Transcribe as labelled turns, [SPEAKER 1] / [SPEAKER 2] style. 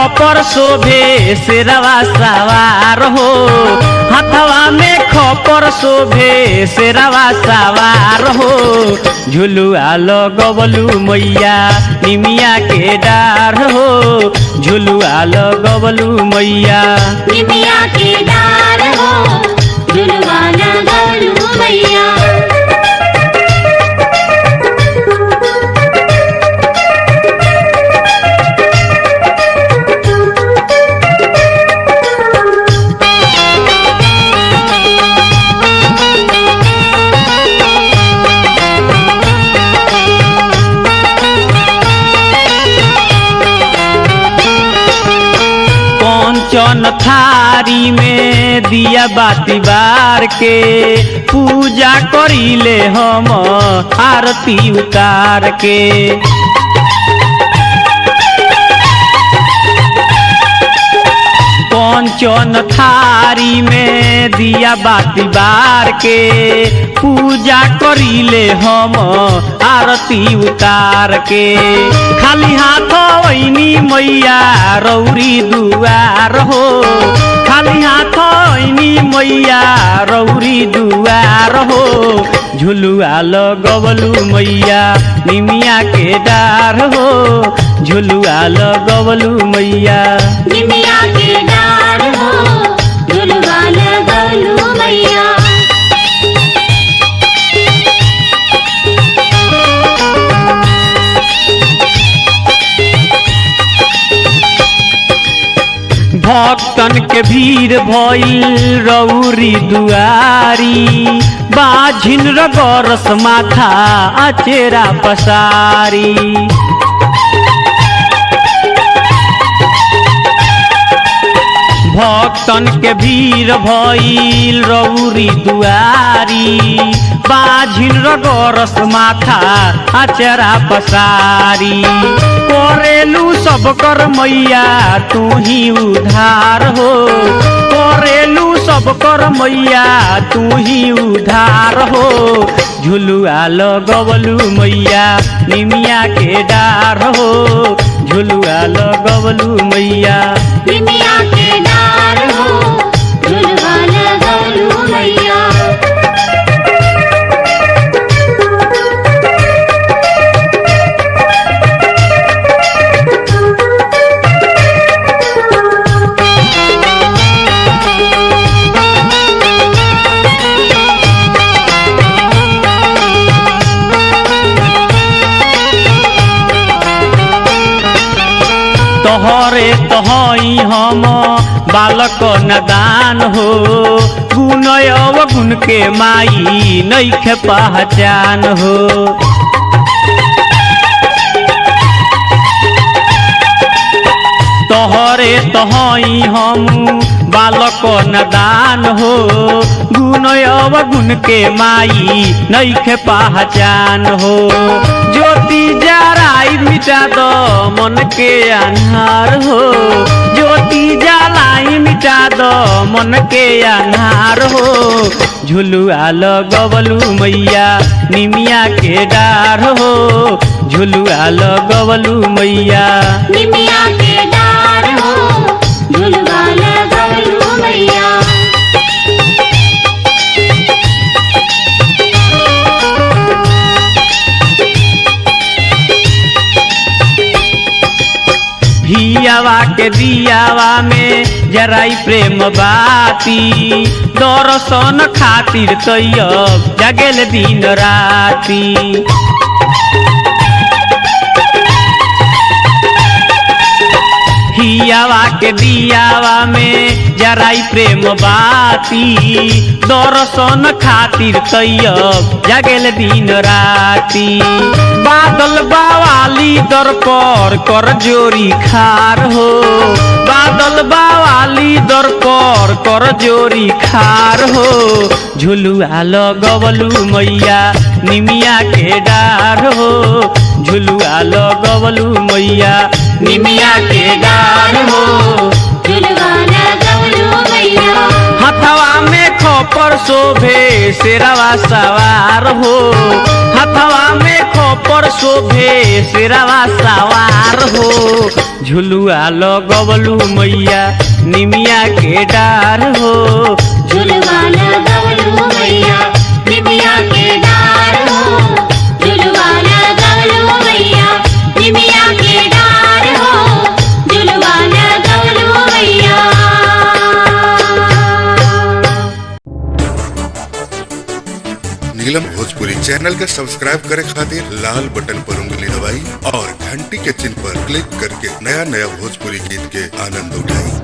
[SPEAKER 1] खपर शोभे शेरवा सवार हो, हथवा में खपर शोभे शेरवा सवार हो। झुलुआ लगवलू मैया निमिया के डार हो, झुलुआ लगवलू मैया
[SPEAKER 2] निमिया के डार हो, झुलुआ लगवलू मैया।
[SPEAKER 1] कंचन थारी में दिया बाती बार के पूजा करीले हम आरती उतार के। कंचन थारी में दिया बाती बार के पूजा करीले हम आरती उतार के। खाली हाथ वैनी मैया रौरी दुआर हो, खाली हाथ वैनी मैया रौरी दुआर हो। झुलुआ लगवलू मैया निमिया के डार हो, झुलुआ लगवलू मैया
[SPEAKER 2] निमिया के डार हो, झुलुआ लगवलू मैया।
[SPEAKER 1] भक्तन के भीड़ भइल रौरी दुआरी, बाझिन रगरस माथा अचेरा पसारी। भक्तन के भीड़ भइल रौरी दुआरी, बाझिन रगरस माथा अचरा पसारी। करेलू सब कर मैया तू ही उधार हो, करेलू सब कर मैया तू ही उधार हो। झुलुआ लगवलू मैया निमिया के डार हो, झुलुआ लगवलू मैया
[SPEAKER 2] निमिया के डार हो, झुलुआ लगवलू मैया।
[SPEAKER 1] तोहरे तोहई हम बालक नदान हो, गुण अवगुण के माई नइखे पहचान हो। तोहरे तोहई हम बालक नदान हो, गुण अवगुण के माई नइखे पहचान हो। ज्योति जराई मिटा दो मन के अन्हार हो, ज्योति जलाई मिटा दो मन के अन्हार हो। झुलुआ लगवलू मैया निमिया के डार हो, झुलुआ लगवलू मैया
[SPEAKER 2] निमिया के डार हो, झुलुआ लगवलू मैया।
[SPEAKER 1] हियावा के दियावा में जराई प्रेम बाती, दर्शन खातिर तैयब जगेल दिन राती। हियावा के दियावा में जराई प्रेम बाती, दर्शन खातिर तैयब जगेल दिन राती। बादल बावाली दर पर कर जोरी खार हो, बादल बावाली दर पर कर जोरी खार हो। झुलुआ लगवलू मैया निमिया के डार हो, झुलुआ लगवलू मैया निमिया के डार हो,
[SPEAKER 2] झुलुआ लगवलू मैया।
[SPEAKER 1] हथवा में खपर शोभे शेरवा सवार हो, हथवा में खोपर शोभे शेरवा सवार हो। झुलुआ लगवलू मैया निमिया के डार हो,
[SPEAKER 2] झुलवा लगवलू मैया निमिया के डार हो, झुलवा लगवलू मैया निमिया के डार हो, झुलवा लगवलू मैया।
[SPEAKER 3] नीलम भोजपुरी चैनल के सब्सक्राइब करे खातिर लाल बटन पर उंगली दबाई और घंटी के चिन्ह पर क्लिक करके नया नया भोजपुरी गीत के आनंद उठाई।